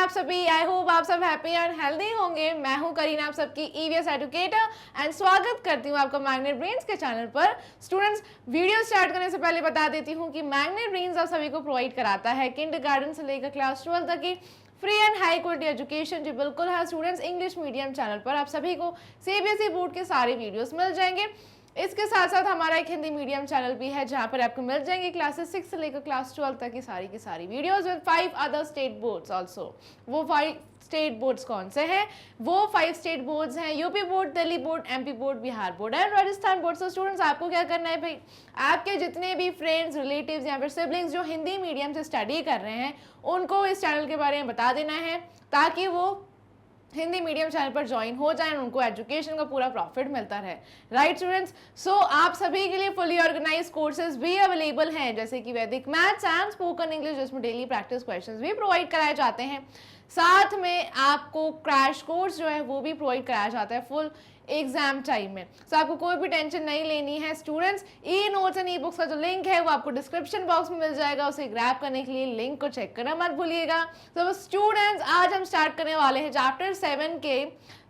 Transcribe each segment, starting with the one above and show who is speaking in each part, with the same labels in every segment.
Speaker 1: आप सभी। I hope आप सब हैप्पी एंड हेल्दी होंगे। मैं हूं करीना, आप सबकी ईवीएस एजुकेटर, एंड स्वागत करती हूं आपका मैग्नेट ब्रेन्स के चैनल पर। स्टूडेंट्स, वीडियो स्टार्ट करने से पहले बता देती हूं कि मैग्नेट ब्रेन्स आप सभी को प्रोवाइड कराता है किंडरगार्टन से लेकर क्लास 12 तक की free and high quality education. जी बिल्कुल है स्टूडेंट्स, इंग्लिश मीडियम चैनल पर आप सभी को सीबीएसई बोर्ड के सारे वीडियोस मिल जाएंगे। इसके साथ साथ हमारा एक हिंदी मीडियम चैनल भी है जहां पर आपको मिल जाएंगे क्लासेस 6 से लेकर क्लास 12 तक की सारी videos with 5 other state boards also. वो 5 स्टेट बोर्ड्स कौन से हैं? वो 5 स्टेट बोर्ड्स हैं UP board, Delhi board, MP board, Bihar board and Rajasthan board. So students, आपको क्या करना है भाई, आपके जितने भी फ्रेंड्स, रिलेटिव्स या फिर सिबलिंग्स जो हिंदी मीडियम से स्टडी कर रहे हैं उनको इस चैनल के बारे में बता देना है ताकि वो हिंदी मीडियम चैनल पर ज्वाइन हो जाएं, उनको एजुकेशन का पूरा प्रॉफिट मिलता रहे। राइट स्टूडेंट्स, सो आप सभी के लिए फुली ऑर्गेनाइज कोर्सेज भी अवेलेबल हैं जैसे कि वैदिक मैथ्स एंड स्पोकन इंग्लिश, जिसमें डेली प्रैक्टिस क्वेश्चंस भी प्रोवाइड कराए जाते हैं। साथ में आपको क्रैश कोर्स जो है वो भी प्रोवाइड कराया जाता है फुल एग्जाम टाइम में। सो आपको कोई भी टेंशन नहीं लेनी है students. E notes and e books का जो लिंक है वो आपको डिस्क्रिप्शन बॉक्स में मिल जाएगा, उसे ग्रैब करने के लिए लिंक को चेक करना मत भूलिएगा। तो स्टूडेंट्स, आज हम स्टार्ट करने वाले हैं चैप्टर 7 के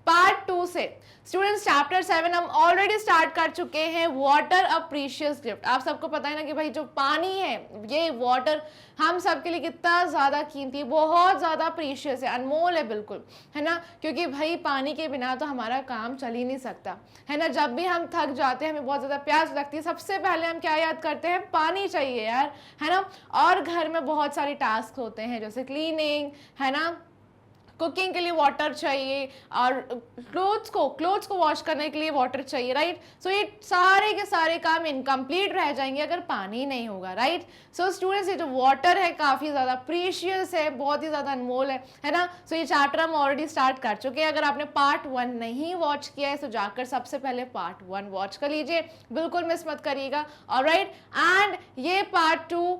Speaker 1: पार्ट 2 से। स्टूडेंट्स, चैप्टर 7 हम ऑलरेडी स्टार्ट कर चुके हैं, वाटर अ प्रीशियस गिफ्ट। आप सबको पता है ना कि भाई जो पानी है, ये वाटर हम सबके लिए कितना ज़्यादा कीमती है, बहुत ज़्यादा प्रीशियस है, अनमोल है बिल्कुल, है ना। क्योंकि भाई पानी के बिना तो हमारा काम चल ही नहीं सकता, है ना। जब भी हम थक जाते हैं, हमें बहुत ज़्यादा प्यास लगती है, सबसे पहले हम क्या याद करते हैं? पानी चाहिए यार, है ना। और घर में बहुत सारे टास्क होते हैं जैसे क्लीनिंग, है ना, कुकिंग के लिए वाटर चाहिए, और क्लोथ्स को वॉश करने के लिए वाटर चाहिए, राइट। सो ये सारे के सारे काम इनकम्प्लीट रह जाएंगे अगर पानी नहीं होगा, राइट। सो स्टूडेंट्स, ये जो वाटर है काफ़ी ज़्यादा प्रीशियस है, बहुत ही ज़्यादा अनमोल है ना। सो ये चैप्टर हम ऑलरेडी स्टार्ट कर चुके हैं। अगर आपने पार्ट 1 नहीं वॉच किया है तो जाकर सबसे पहले पार्ट 1 वॉच कर लीजिए, बिल्कुल मिस मत करिएगा, ऑलराइट। एंड ये पार्ट 2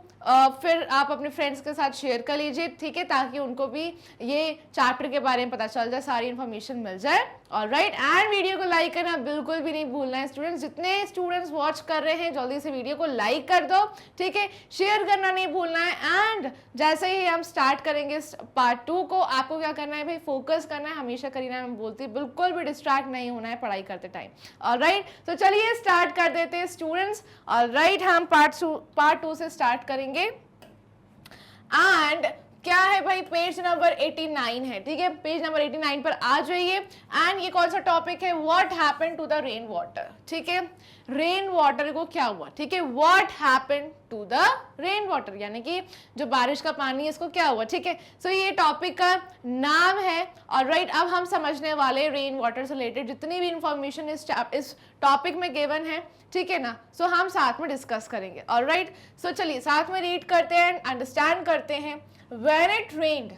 Speaker 1: फिर आप अपने फ्रेंड्स के साथ शेयर कर लीजिए, ठीक है, ताकि उनको भी ये चैप्टर के बारे में पता चल जाए, सारी इन्फॉर्मेशन मिल जाए, ऑलराइट। एंड वीडियो को लाइक करना बिल्कुल भी नहीं भूलना है स्टूडेंट्स। जितने स्टूडेंट्स वॉच कर रहे हैं जल्दी से वीडियो को लाइक कर दो, ठीक है, शेयर करना नहीं भूलना है। एंड जैसे ही हम स्टार्ट करेंगे पार्ट 2 को, आपको क्या करना है भाई, फोकस करना है। हमेशा करीना मैं बोलती है बिल्कुल भी डिस्ट्रैक्ट नहीं होना है पढ़ाई करते टाइम, ऑलराइट। तो चलिए स्टार्ट कर देते हैं स्टूडेंट्स, ऑलराइट। हम पार्ट 2 से स्टार्ट करेंगे। एंड क्या है भाई, पेज नंबर 89 है, ठीक है, पेज नंबर 89 पर आ जाइए। एंड ये कौन सा टॉपिक है? What happened to the rain water, ठीक है, रेन वाटर को क्या हुआ, ठीक है, what happened to the rain water, यानी कि जो बारिश का पानी है इसको क्या हुआ, ठीक है। सो ये टॉपिक का नाम है, ऑलराइट। अब हम समझने वाले रेन वाटर से रिलेटेड जितनी भी इंफॉर्मेशन इस टॉपिक में गिवन है, ठीक है ना। सो हम साथ में डिस्कस करेंगे, ऑलराइट। सो चलिए साथ में रीड करते हैं, अंडरस्टैंड करते हैं। When it rained,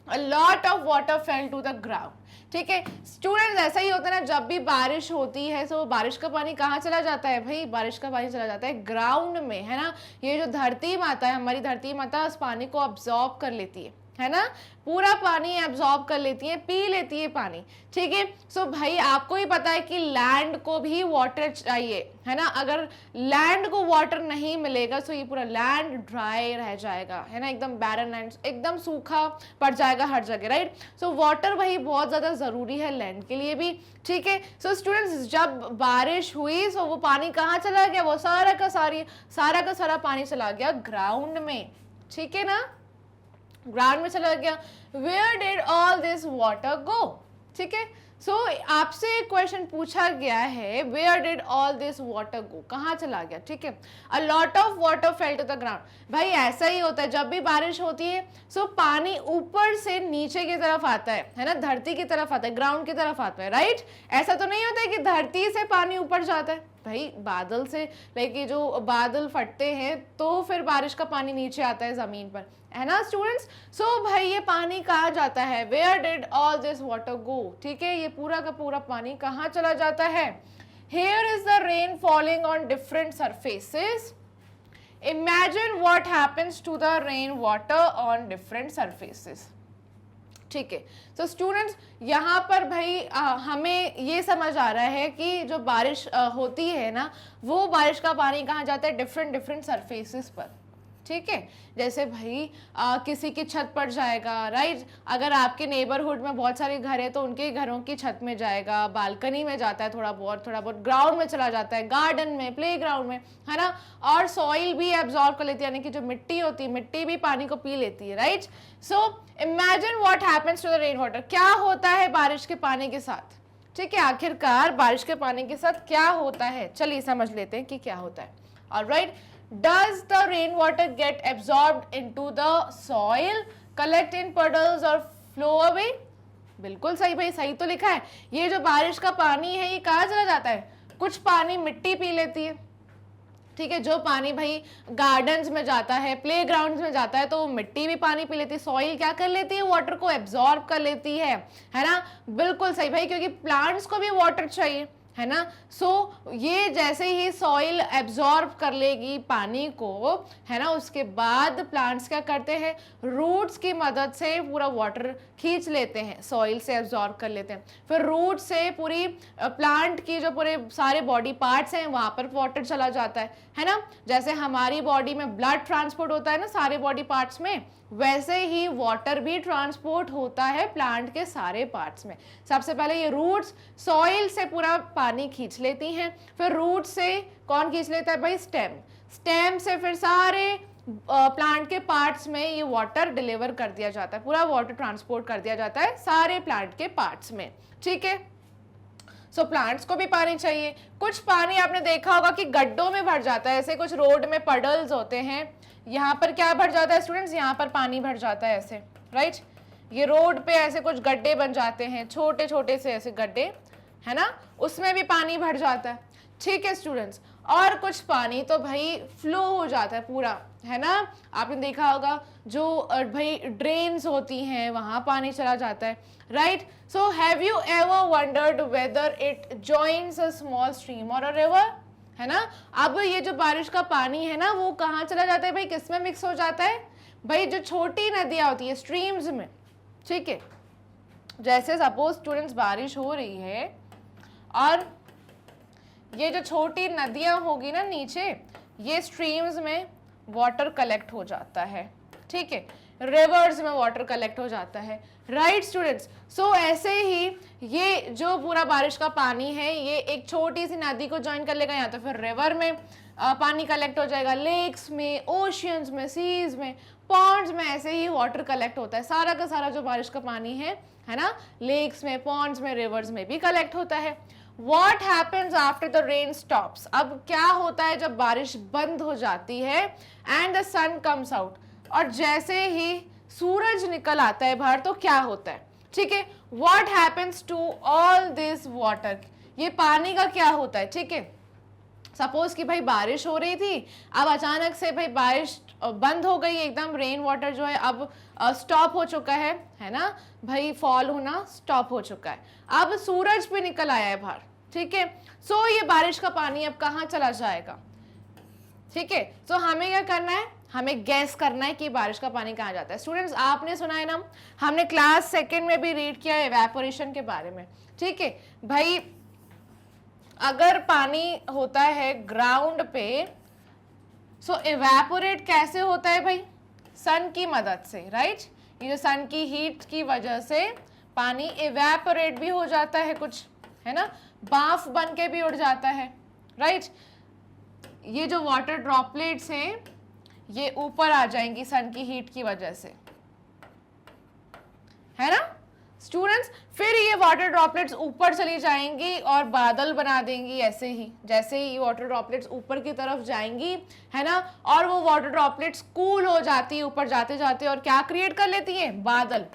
Speaker 1: a lot of water fell to the ground, ठीक है। स्टूडेंट्स, ऐसा ही होता है ना, जब भी बारिश होती है तो बारिश का पानी कहाँ चला जाता है भाई? बारिश का पानी चला जाता है ग्राउंड में, है ना। ये जो धरती माता है, हमारी धरती माता उस पानी को अब्सॉर्ब कर लेती है ना, पूरा पानी एब्जॉर्ब कर लेती है, पी लेती है पानी, ठीक है। सो भाई आपको ही पता है कि लैंड को भी वाटर चाहिए, है ना। अगर लैंड को वाटर नहीं मिलेगा तो ये पूरा लैंड ड्राई रह जाएगा, है ना, एकदम बैरन लैंड, एकदम सूखा पड़ जाएगा हर जगह, राइट। सो वाटर भाई बहुत ज़्यादा ज़रूरी है लैंड के लिए भी, ठीक है। सो स्टूडेंट्स, जब बारिश हुई तो वो पानी कहाँ चला गया? वो सारा का सारा पानी चला गया ग्राउंड में, ठीक है ना, ग्राउंड में चला गया। Where did all this water go, ठीक है। सो आपसे एक क्वेश्चन पूछा गया है, where did all this water go, कहाँ चला गया, ठीक है। A lot of water fell to the ground. भाई ऐसा ही होता है, जब भी बारिश होती है सो पानी ऊपर से नीचे की तरफ आता है ना, धरती की तरफ आता है, ग्राउंड की तरफ आता है, राइट। ऐसा तो नहीं होता है कि धरती से पानी ऊपर जाता है भाई, बादल से, लाइक जो बादल फटते हैं तो फिर बारिश का पानी नीचे आता है जमीन पर, है ना स्टूडेंट्स। सो भाई ये पानी कहाँ जाता है? Where did all this water go, ठीक है, ये पूरा का पूरा पानी कहाँ चला जाता है? Here is the rain falling on different surfaces. Imagine what happens to the rain water on different surfaces, ठीक है। तो स्टूडेंट्स, यहाँ पर भाई हमें ये समझ आ रहा है कि जो बारिश होती है ना, वो बारिश का पानी कहाँ जाता है? डिफरेंट सरफेसेस पर, ठीक है। जैसे भाई किसी की छत पर जाएगा, राइट, अगर आपके नेबरहुड में बहुत सारे घर है तो उनके घरों की छत में जाएगा, बालकनी में जाता है, थोड़ा बहुत ग्राउंड में चला जाता है, गार्डन में, प्ले ग्राउंड में, है ना। और सॉइल भी एब्जॉर्ब कर लेती है, यानी कि जो मिट्टी होती है, मिट्टी भी पानी को पी लेती है, right. So imagine what happens to the rain water, क्या होता है बारिश के पानी के साथ, ठीक है। आखिरकार बारिश के पानी के साथ क्या होता है, चलिए समझ लेते हैं कि क्या होता है। Alright, does the rainwater get absorbed into the soil, collect in puddles or flow away? बिल्कुल सही भाई, सही तो लिखा है। ये जो बारिश का पानी है ये कहाँ चला जाता है, कुछ पानी मिट्टी पी लेती है, ठीक है। जो पानी भाई गार्डन्स में जाता है, प्ले ग्राउंड में जाता है, तो वो मिट्टी भी पानी पी लेती है, सॉइल क्या कर लेती है, वाटर को एब्जॉर्ब कर लेती है ना। बिल्कुल सही भाई, क्योंकि प्लांट्स को भी वाटर चाहिए, है ना। सो ये जैसे ही सॉइल एब्जॉर्ब कर लेगी पानी को, है ना, उसके बाद प्लांट्स क्या करते हैं, रूट्स की मदद से पूरा वाटर खींच लेते हैं, सॉइल से एब्जॉर्ब कर लेते हैं। फिर रूट से पूरी प्लांट की जो पूरे सारे बॉडी पार्ट्स हैं वहां पर वाटर चला जाता है ना। जैसे हमारी बॉडी में ब्लड ट्रांसपोर्ट होता है ना सारे बॉडी पार्ट्स में, वैसे ही वाटर भी ट्रांसपोर्ट होता है प्लांट के सारे पार्ट्स में। सबसे पहले ये रूट्स सॉइल से पूरा पानी खींच लेती हैं, फिर रूट से कौन खींच लेता है भाई, स्टेम, स्टेम से फिर सारे प्लांट के पार्ट्स में ये वाटर डिलीवर कर दिया जाता है, पूरा वाटर ट्रांसपोर्ट कर दिया जाता है सारे प्लांट के पार्ट्स में, ठीक है। सो प्लांट्स को भी पानी चाहिए। कुछ पानी आपने देखा होगा कि गड्ढों में भर जाता है, ऐसे कुछ रोड में पडल्स होते हैं, यहाँ पर क्या भर जाता है स्टूडेंट्स, यहाँ पर पानी भर जाता है ऐसे, राइट। ये रोड पे ऐसे कुछ गड्ढे बन जाते हैं, छोटे छोटे से ऐसे गड्ढे, है ना, उसमें भी पानी भर जाता है, ठीक है स्टूडेंट्स। और कुछ पानी तो भाई फ्लो हो जाता है पूरा, है ना। आपने देखा होगा जो भाई ड्रेन्स होती हैं वहां पानी चला जाता है, right. So have you ever wondered whether it joins a small stream or a river, है ना। अब ये जो बारिश का पानी है ना वो कहाँ चला जाता है भाई, किस में मिक्स हो जाता है भाई, जो छोटी नदियां होती है स्ट्रीम्स में, ठीक है। जैसे सपोज स्टूडेंट्स बारिश हो रही है और ये जो छोटी नदियां होगी ना नीचे, ये स्ट्रीम्स में वाटर कलेक्ट हो जाता है, ठीक है, रिवर्स में वाटर कलेक्ट हो जाता है, राइट स्टूडेंट्स। सो ऐसे ही ये जो पूरा बारिश का पानी है ये एक छोटी सी नदी को ज्वाइन कर लेगा, या तो फिर रिवर में पानी कलेक्ट हो जाएगा, लेक्स में, ओशियंस में, सीज में, पॉन्ड्स में, ऐसे ही वाटर कलेक्ट होता है। सारा का सारा जो बारिश का पानी है ना, लेक्स में, पॉन्ड्स में, रिवर्स में भी कलेक्ट होता है। What happens after the rain stops? अब क्या होता है जब बारिश बंद हो जाती है and the sun comes out, और जैसे ही सूरज निकल आता है बाहर तो क्या होता है, ठीक है। What happens to all this water? ये पानी का क्या होता है, ठीक है। सपोज कि भाई बारिश हो रही थी, अब अचानक से भाई बारिश बंद हो गई एकदम, रेन वाटर जो है अब स्टॉप हो चुका है ना भाई, फॉल होना स्टॉप हो चुका है, अब सूरज भी निकल आया है बाहर, ठीक है। सो ये बारिश का पानी अब कहाँ चला जाएगा, ठीक है। सो हमें क्या करना है, हमें गैस करना है कि बारिश का पानी कहाँ जाता है। स्टूडेंट्स आपने सुना है ना, हमने क्लास सेकेंड में भी रीड किया है इवेपोरेशन के बारे में, ठीक है भाई। अगर पानी होता है ग्राउंड पे, सो इवेपोरेट कैसे होता है भाई, सन की मदद से, राइट। ये जो सन की हीट की वजह से पानी इवेपोरेट भी हो जाता है कुछ, है ना, बाफ बन के भी उड़ जाता है, राइट। ये जो वाटर ड्रॉपलेट्स हैं ये ऊपर आ जाएंगी सन की हीट की वजह से, है ना स्टूडेंट्स। फिर ये वाटर ड्रॉपलेट्स ऊपर चली जाएंगी और बादल बना देंगी, ऐसे ही जैसे ही वाटर ड्रॉपलेट्स ऊपर की तरफ जाएंगी, है ना, और वो वाटर ड्रॉपलेट्स कूल हो जाती है ऊपर जाते जाते, और क्या क्रिएट कर लेती है, बादल।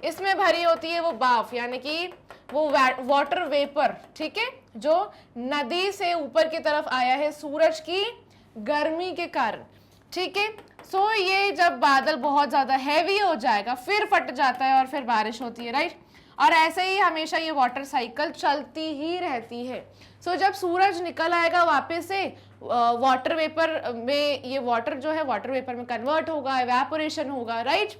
Speaker 1: इसमें भरी होती है वो बाफ, यानी कि वो वाटर वेपर, ठीक है, जो नदी से ऊपर की तरफ आया है सूरज की गर्मी के कारण, ठीक है। सो ये जब बादल बहुत ज्यादा हैवी हो जाएगा फिर फट जाता है और फिर बारिश होती है, राइट। और ऐसे ही हमेशा ये वाटर साइकिल चलती ही रहती है। सो जब सूरज निकल आएगा वापस से वाटर वेपर में, ये वाटर जो है वाटर वेपर में कन्वर्ट होगा, इवेपोरेशन होगा, राइट।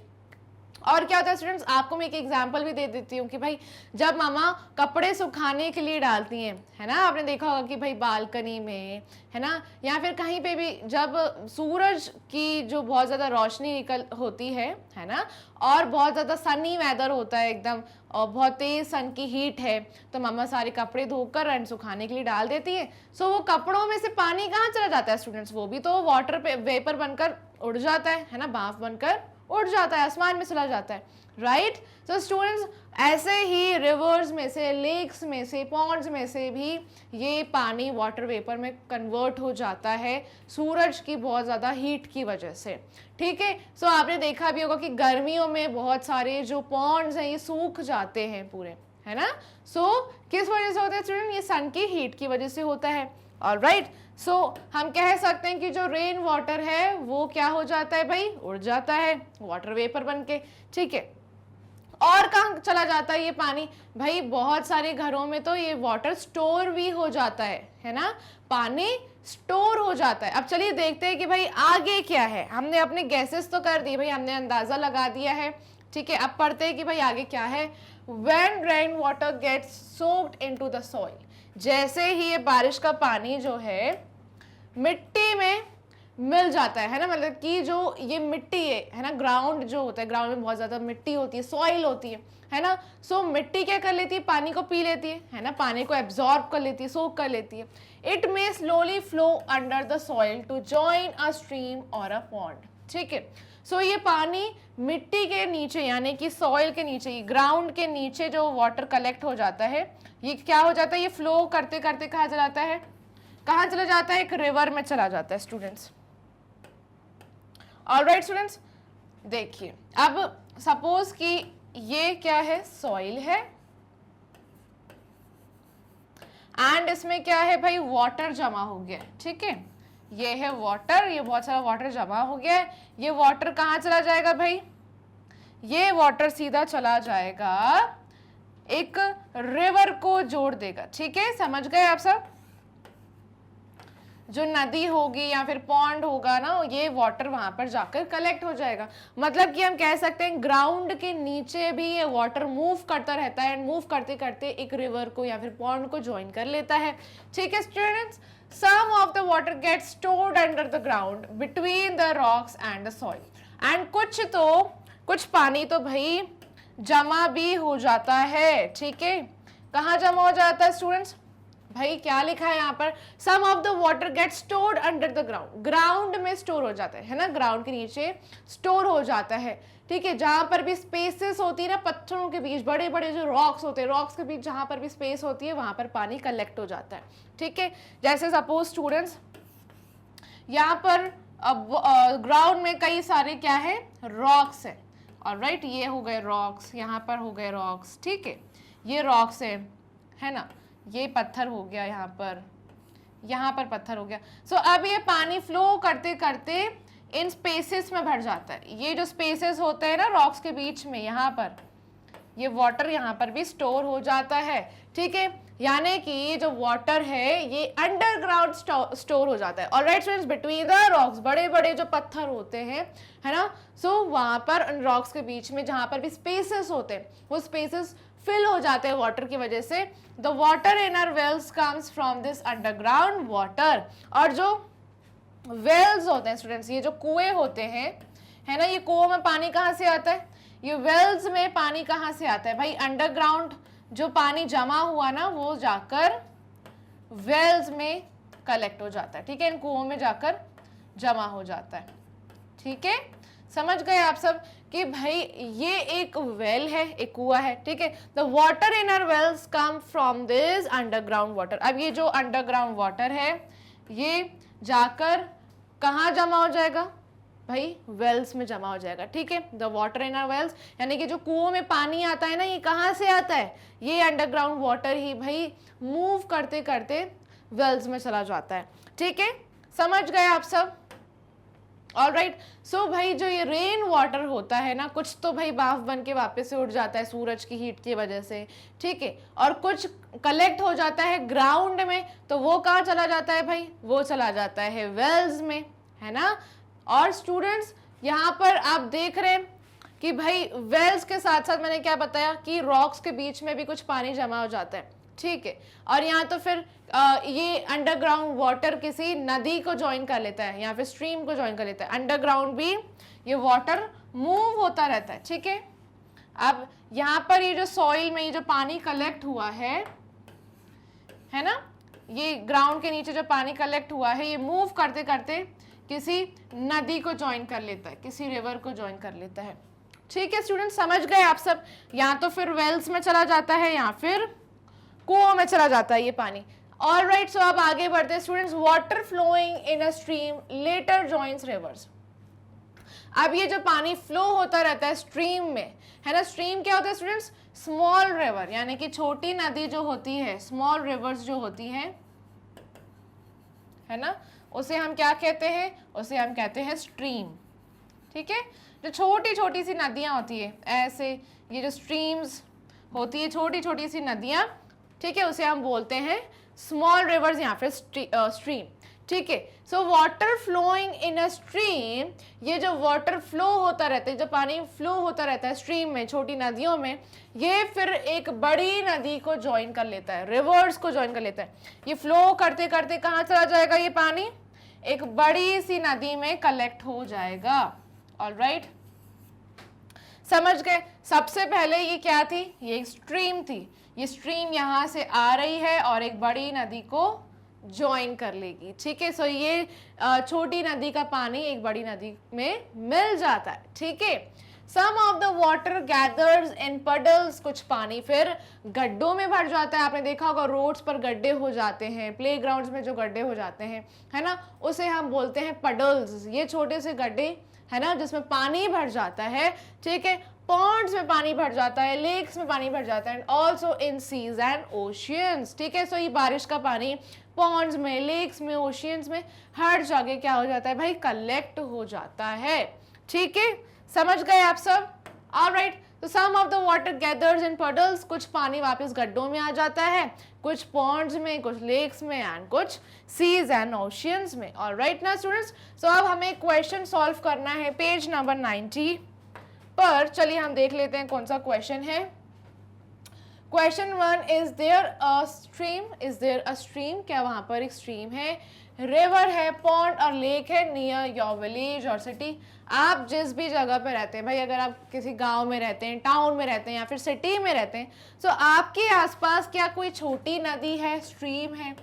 Speaker 1: और क्या होता है स्टूडेंट्स, आपको मैं एक एग्जांपल भी दे देती हूँ कि भाई जब मामा कपड़े सुखाने के लिए डालती हैं, है ना, आपने देखा होगा कि भाई बालकनी में, है ना, या फिर कहीं पे भी जब सूरज की जो बहुत ज़्यादा रोशनी निकल होती है ना, और बहुत ज़्यादा सनी वेदर होता है एकदम, और बहुत तेज़ सन की हीट है, तो मामा सारे कपड़े धोकर एंड सुखाने के लिए डाल देती है। सो वो कपड़ों में से पानी कहाँ चला जाता है स्टूडेंट्स, वो भी तो वाटर पे वेपर बनकर उड़ जाता है ना, भाप बनकर उड़ जाता है, आसमान में चला जाता है, राइट। तो स्टूडेंट्स ऐसे ही रिवर्स में से, लेक्स में से, पॉन्ड्स में से भी ये पानी वाटर वेपर में कन्वर्ट हो जाता है सूरज की बहुत ज़्यादा हीट की वजह से, ठीक है। सो आपने देखा भी होगा कि गर्मियों में बहुत सारे जो पॉन्ड्स हैं ये सूख जाते हैं पूरे, है ना। सो किस वजह से होता है स्टूडेंट, ये सन की हीट की वजह से होता है, ऑलराइट। सो हम कह सकते हैं कि जो रेन वाटर है वो क्या हो जाता है भाई, उड़ जाता है वाटर वेपर बन के, ठीक है। और कहाँ चला जाता है ये पानी भाई, बहुत सारे घरों में तो ये वाटर स्टोर भी हो जाता है ना, पानी स्टोर हो जाता है। अब चलिए देखते हैं कि भाई आगे क्या है। हमने अपने गैसेस तो कर दिए भाई, हमने अंदाजा लगा दिया है, ठीक है। अब पढ़ते हैं कि भाई आगे क्या है। When rain water gets soaked into the soil, जैसे ही ये बारिश का पानी जो है मिट्टी में मिल जाता है ना, मतलब कि जो ये मिट्टी है ना, ग्राउंड जो होता है, ग्राउंड में बहुत ज्यादा मिट्टी होती है, सॉइल होती है ना। सो मिट्टी क्या कर लेती है, पानी को पी लेती है ना, पानी को एब्जॉर्ब कर लेती है, सोक कर लेती है। It may slowly flow under the soil to join a stream or a pond, ठीक है। सो ये पानी मिट्टी के नीचे यानी कि सॉइल के नीचे, ग्राउंड के नीचे जो वाटर कलेक्ट हो जाता है, ये क्या हो जाता है, ये फ्लो करते करते कहाँ चला जाता है, कहाँ चला जाता है, एक रिवर में चला जाता है स्टूडेंट्स, ऑलराइट स्टूडेंट्स। देखिए अब सपोज कि ये क्या है, सॉइल है, एंड इसमें क्या है भाई, वाटर जमा हो गया, ठीक है। ये है वाटर, ये बहुत सारा वाटर जमा हो गया है। ये वाटर कहाँ चला जाएगा भाई, ये वाटर सीधा चला जाएगा एक रिवर को जोड़ देगा, ठीक है, समझ गए आप सब। जो नदी होगी या फिर पॉन्ड होगा ना, ये वाटर वहां पर जाकर कलेक्ट हो जाएगा। मतलब कि हम कह सकते हैं ग्राउंड के नीचे भी ये वाटर मूव करता रहता है, एंड मूव करते करते एक रिवर को या फिर पॉन्ड को ज्वाइन कर लेता है, ठीक है students. Some of the water gets stored under the ground between the rocks and the soil. And कुछ पानी तो भाई जमा भी हो जाता है, ठीक है। कहाँ जमा हो जाता है स्टूडेंट्स, भाई क्या लिखा है यहाँ पर, some of the water get stored under the ground, ground में स्टोर हो जाता है ना, ग्राउंड के नीचे स्टोर हो जाता है, ठीक है। जहां पर भी स्पेसेस होती है ना, पत्थरों के बीच, बड़े बड़े जो रॉक्स होते हैं, रॉक्स के बीच जहां पर भी स्पेस होती है वहां पर पानी कलेक्ट हो जाता है, ठीक है। जैसे सपोज स्टूडेंट्स यहाँ पर अब ग्राउंड में कई सारे क्या है, रॉक्स है, ऑलराइट। ये हो गए रॉक्स, यहाँ पर हो गए रॉक्स, ठीक है, ये रॉक्स है ना, ये पत्थर हो गया, यहाँ पर पत्थर हो गया। सो अब ये पानी फ्लो करते करते इन स्पेसेस में भर जाता है। ये जो स्पेसेस होते हैं ना रॉक्स के बीच में, यहाँ पर ये वाटर यहाँ पर भी स्टोर हो जाता है, ठीक है। यानी कि ये जो वाटर है ये अंडरग्राउंड स्टोर हो जाता है, alright students, between the rocks, बड़े बड़े जो पत्थर होते हैं, है ना। सो वहां पर उन रॉक्स के बीच में जहां पर भी स्पेसेस होते हैं, वो स्पेसेस फिल हो जाते हैं वाटर की वजह से। The water in our wells comes from this underground water. और जो वेल्स होते हैं स्टूडेंट्स, ये जो कुएं होते हैं, है ना, ये कुओं में पानी कहाँ से आता है, ये वेल्स में पानी कहाँ से आता है भाई, अंडरग्राउंड जो पानी जमा हुआ ना वो जाकर वेल्स में कलेक्ट हो जाता है, ठीक है, इन कुओं में जाकर जमा हो जाता है, ठीक है। समझ गए आप सब कि भाई ये एक वेल है, एक कुआ है, ठीक है। The water in our wells come from this underground water. अब ये जो अंडरग्राउंड वाटर है ये जाकर कहाँ जमा हो जाएगा भाई, वेल्स में जमा हो जाएगा, ठीक है। The water in our wells यानी कि जो कुओं में पानी आता है ना, ये कहाँ से आता है, ये अंडरग्राउंड वाटर ही भाई मूव करते करते वेल्स में चला जाता है, ठीक है। समझ गए आप सब, ऑलराइट। सो भाई जो ये रेन वाटर होता है ना, कुछ तो भाई भाप बन के वापस से उड़ जाता है सूरज की हीट की वजह से, ठीक है, और कुछ कलेक्ट हो जाता है ग्राउंड में, तो वो कहाँ चला जाता है भाई, वो चला जाता है वेल्स में, है ना। और स्टूडेंट्स यहाँ पर आप देख रहे हैं कि भाई वेल्स के साथ साथ मैंने क्या बताया कि रॉक्स के बीच में भी कुछ पानी जमा हो जाता है, ठीक है। और यहाँ तो फिर ये अंडरग्राउंड वाटर किसी नदी को ज्वाइन कर लेता है या फिर स्ट्रीम को ज्वाइन कर लेता है। अंडरग्राउंड भी ये वाटर मूव होता रहता है, ठीक है। अब यहाँ पर ये जो सॉइल में ये जो पानी कलेक्ट हुआ है ना, ये ग्राउंड के नीचे जो पानी कलेक्ट हुआ है ये मूव करते करते किसी नदी को ज्वाइन कर लेता है, किसी रिवर को ज्वाइन कर लेता है, ठीक है स्टूडेंट, समझ गए आप सब। या तो फिर वेल्स में चला जाता है या फिर कुओं में चला जाता है ये पानी। ऑलराइट, सो अब आगे बढ़ते हैं students. Water flowing in a stream later joins rivers. अब ये जो पानी फ्लो होता रहता है स्ट्रीम में, है ना, स्ट्रीम क्या होता है स्टूडेंट्स? स्मॉल रिवर, यानी कि छोटी नदी जो होती है, स्मॉल रिवर्स जो होती है ना, उसे हम क्या कहते हैं? उसे हम कहते हैं स्ट्रीम, ठीक है। जो छोटी छोटी सी नदियां होती है ऐसे, ये जो स्ट्रीम्स होती है छोटी छोटी सी नदियां, ठीक है, उसे हम बोलते हैं स्मॉल रिवर्स या फिर स्ट्रीम, ठीक है। So water flowing in a stream, ये जो वाटर फ्लो होता रहता है, जो पानी फ्लो होता रहता है स्ट्रीम में, छोटी नदियों में, ये फिर एक बड़ी नदी को ज्वाइन कर लेता है, रिवर्स को ज्वाइन कर लेता है। ये फ्लो करते करते कहाँ चला जाएगा? ये पानी एक बड़ी सी नदी में कलेक्ट हो जाएगा। ऑलराइट, समझ गए? सबसे पहले ये क्या थी? ये एक स्ट्रीम थी। ये स्ट्रीम यहाँ से आ रही है और एक बड़ी नदी को ज्वाइन कर लेगी, ठीक है। सो ये छोटी नदी का पानी एक बड़ी नदी में मिल जाता है, ठीक है। Some of the water gathers in puddles, कुछ पानी फिर गड्ढों में भर जाता है। आपने देखा होगा रोड्स पर गड्ढे हो जाते हैं, प्लेग्राउंड्स में जो गड्ढे हो जाते हैं, है ना, उसे हम बोलते हैं पडल्स। ये छोटे से गड्ढे है ना जिसमें पानी भर जाता है, ठीक है। पॉन्ड्स में पानी भर जाता है, लेक्स में पानी भर जाता है, and also in seas and oceans, ठीक है। सो ये बारिश का पानी पॉन्ड्स में, लेक्स में, ओशियंस में, हर जगह क्या हो जाता है भाई? कलेक्ट हो जाता है, ठीक है। समझ गए आप सब? ऑलराइट, तो some of the water gathers in puddles, कुछ पानी वापस गड्ढों में आ जाता है, कुछ पॉन्ड्स में, कुछ लेक्स में, एंड कुछ सीज एंड ओशियंस में। ऑलराइट ना स्टूडेंट्स, सो अब हमें क्वेश्चन सॉल्व करना है पेज नंबर 90 पर। चलिए हम देख लेते हैं कौन सा क्वेश्चन है। Question 1, is there a stream? Is there a stream? क्या वहां पर एक स्ट्रीम है? रिवर है, पॉन्ड और लेक है नियर योर विलेज और सिटी। आप जिस भी जगह पे रहते हैं भाई, अगर आप किसी गांव में रहते हैं, टाउन में रहते हैं या फिर सिटी में रहते हैं, तो आपके आसपास क्या कोई छोटी नदी है, स्ट्रीम है,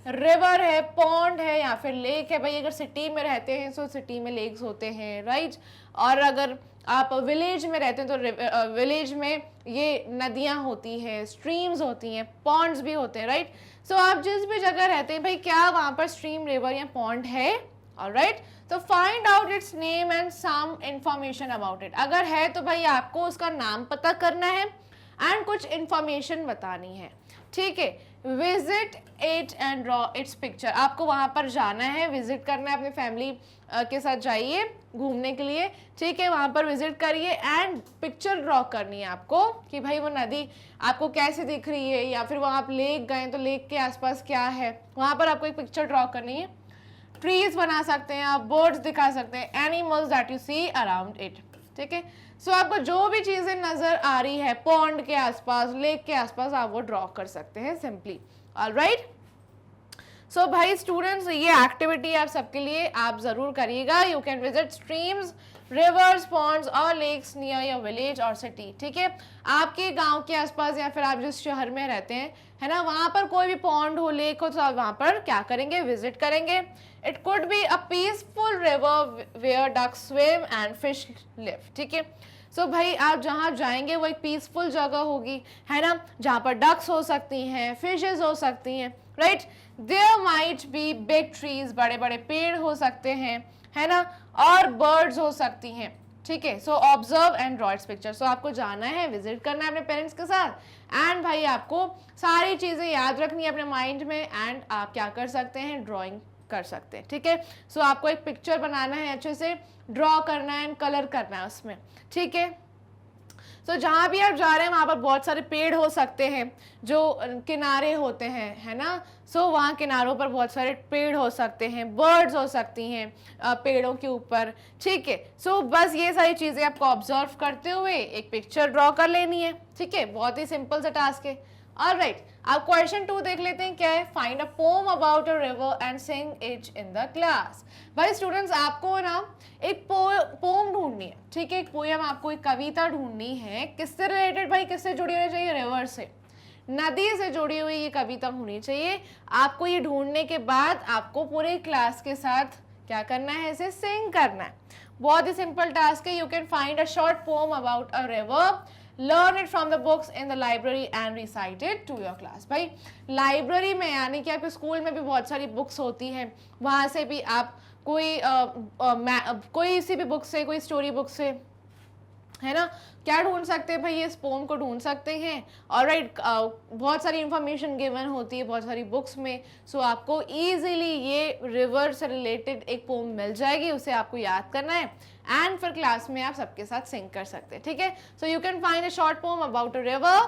Speaker 1: रिवर है, पॉन्ड है या फिर लेक है? भाई अगर सिटी में रहते हैं तो सिटी में लेक्स होते हैं, राइट। और अगर आप विलेज में रहते हैं तो विलेज में ये नदियां होती है, स्ट्रीम्स होती हैं, पॉन्ड्स भी होते हैं, राइट। सो आप जिस भी जगह रहते हैं भाई, क्या वहां पर स्ट्रीम, रिवर या पॉन्ड है? ऑलराइट, तो find out its name and some information about it. अगर है तो भाई आपको उसका नाम पता करना है एंड कुछ इंफॉर्मेशन बतानी है, ठीक है। Visit it and draw its picture. आपको वहां पर जाना है, विजिट करना है, अपने फैमिली के साथ जाइए घूमने के लिए, ठीक है। वहां पर विजिट करिए एंड पिक्चर ड्रॉ करनी है आपको कि भाई वो नदी आपको कैसे दिख रही है, या फिर वहां आप लेक गए तो लेक के आसपास क्या है, वहां पर आपको एक पिक्चर ड्रॉ करनी है। ट्रीज बना सकते हैं आप, बर्ड्स दिखा सकते हैं, animals that you see around it, ठीक है। सो आपको जो भी चीजें नजर आ रही है पॉन्ड के आसपास, लेक के आसपास, आप वो ड्रॉ कर सकते हैं सिंपली। ऑलराइट, सो भाई स्टूडेंट्स, ये एक्टिविटी आप सबके लिए आप जरूर करिएगा। You can visit streams, rivers, ponds और लेक्स नियर योर विलेज और सिटी, ठीक है। आपके गांव के आसपास या फिर आप जिस शहर में रहते हैं, है ना, वहां पर कोई भी पॉन्ड हो, लेक हो, तो आप वहां पर क्या करेंगे? विजिट करेंगे। It could be a peaceful river where ducks swim and fish live, ठीक है। सो भाई आप जहाँ जाएंगे वो एक पीसफुल जगह होगी, है ना, जहाँ पर डक्स हो सकती हैं, फिशेज हो सकती हैं, right. There might be big trees, बड़े बड़े पेड़ हो सकते हैं, है ना, और बर्ड्स हो सकती हैं, ठीक है। So observe and draw its picture. So आपको जाना है, विजिट करना है अपने पेरेंट्स के साथ, एंड भाई आपको सारी चीज़ें याद रखनी है अपने माइंड में, एंड आप क्या कर सकते हैं? ड्राइंग कर सकते हैं, ठीक है। सो आपको एक पिक्चर बनाना है, अच्छे से ड्रॉ करना है एंड कलर करना है उसमें, ठीक है। सो जहाँ भी आप जा रहे हैं वहाँ पर बहुत सारे पेड़ हो सकते हैं जो किनारे होते हैं, है ना। सो वहाँ किनारों पर बहुत सारे पेड़ हो सकते हैं, बर्ड्स हो सकती हैं पेड़ों के ऊपर, ठीक है। सो बस ये सारी चीज़ें आपको ऑब्जर्व करते हुए एक पिक्चर ड्रॉ कर लेनी है, ठीक है। बहुत ही सिंपल सा टास्क है। ऑलराइट, अब क्वेश्चन 2 देख लेते हैं, क्या है। Find a poem about a river and sing it in the class. भाई स्टूडेंट्स, आपको ना एक पोम ढूंढनी है, ठीक है। एक पोयम, आपको एक कविता ढूंढनी है। किससे रिलेटेड भाई, किससे जुड़ी होनी चाहिए, रिवर से, नदी से जुड़ी हुई ये कविता होनी चाहिए। आपको ये ढूंढने के बाद आपको पूरे क्लास के साथ क्या करना है, इसे सिंग करना है। बहुत ही सिंपल टास्क है। You can find a short poem about a river, learn it from the books in the library and recite it to your class. भाई लाइब्रेरी में, यानी कि आपके स्कूल में भी बहुत सारी बुक्स होती हैं, वहाँ से भी आप कोई सी भी बुक से, कोई स्टोरी बुक से, है ना, क्या ढूंढ सकते हैं भाई, ये पोम को ढूंढ सकते हैं। ऑलराइट, बहुत सारी इंफॉर्मेशन गिवन होती है बहुत सारी बुक्स में। सो आपको इजीली ये रिवर से रिलेटेड एक पोम मिल जाएगी, उसे आपको याद करना है एंड फिर क्लास में आप सबके साथ सिंग कर सकते हैं, ठीक है। So you can find a short poem about a river,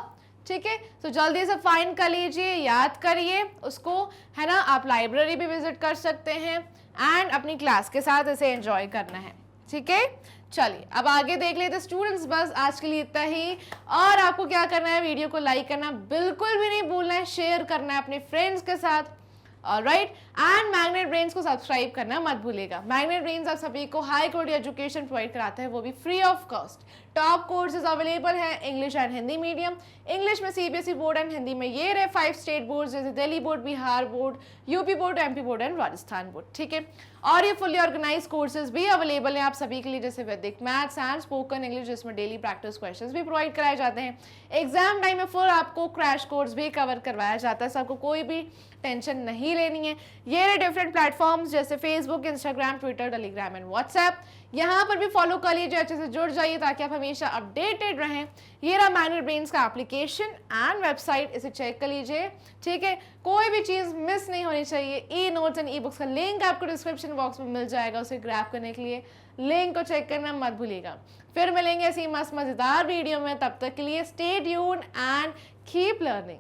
Speaker 1: ठीक है। तो जल्दी से फाइंड कर लीजिए, याद करिए उसको, है ना। आप लाइब्रेरी भी विजिट कर सकते हैं एंड अपनी क्लास के साथ इसे एंजॉय करना है, ठीक है। चलिए अब आगे देख लेते स्टूडेंट्स, बस आज के लिए इतना ही। और आपको क्या करना है, वीडियो को लाइक करना बिल्कुल भी नहीं भूलना है, शेयर करना है अपने फ्रेंड्स के साथ, ऑलराइट। एंड मैग्नेट ब्रेन्स को सब्सक्राइब करना मत भूलिएगा। मैग्नेट ब्रेन्स आप सभी को हाई क्वालिटी एजुकेशन प्रोवाइड कराते हैं, वो भी free of cost. Top courses available हैं English and Hindi medium. English में सीबीएसई बोर्ड एंड हिंदी में ये रहे 5 स्टेट बोर्ड, जैसे Delhi board, Bihar board, UP board, MP board and Rajasthan board, ठीक है। और ये फुली ऑर्गेनाइज कोर्सेज भी अवेलेबल हैं आप सभी के लिए, जैसे Vedic maths and spoken English, जिसमें डेली प्रैक्टिस क्वेश्चंस भी प्रोवाइड कराए जाते हैं। एग्जाम टाइम में फुल आपको क्रैश कोर्स भी कवर करवाया जाता है, सबको कोई भी टेंशन नहीं लेनी है। ये रहे डिफरेंट प्लेटफॉर्म्स जैसे Facebook, Instagram, Twitter, Telegram and WhatsApp. यहाँ पर भी फॉलो कर लीजिए, अच्छे से जुड़ जाइए ताकि आप हमेशा अपडेटेड रहें। ये रहा मैग्नेट ब्रेन्स का एप्लीकेशन एंड वेबसाइट, इसे चेक कर लीजिए, ठीक है। कोई भी चीज़ मिस नहीं होनी चाहिए। E notes and e books का लिंक आपको डिस्क्रिप्शन बॉक्स में मिल जाएगा, उसे ग्रैब करने के लिए लिंक को चेक करना मत भूलिएगा। फिर मिलेंगे ऐसी मस्त मज़ेदार वीडियो में, तब तक के लिए stay tuned and keep learning.